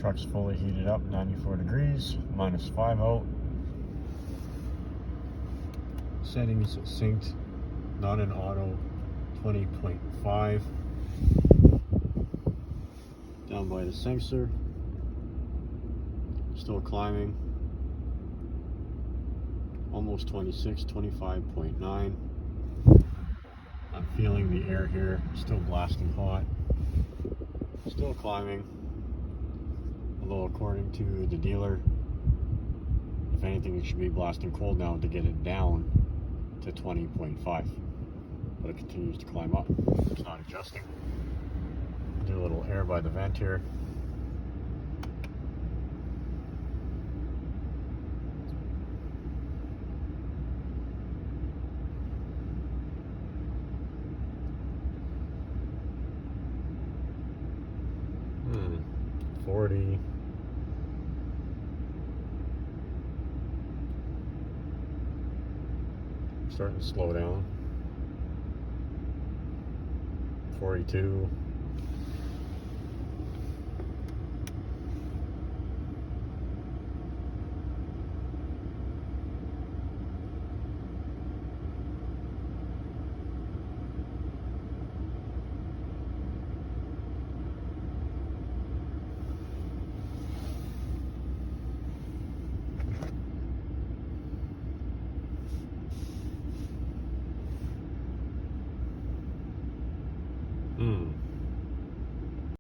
Truck's fully heated up, 94 degrees, -5 out. Settings synced, not in auto, 20.5. Down by the sensor, still climbing. Almost 26, 25.9. I'm feeling the air here, still blasting hot. Still climbing. Although according to the dealer, if anything, it should be blasting cold now to get it down to 20.5. But it continues to climb up. It's not adjusting. Do a little air by the vent here. 40. Starting to slow down. 42.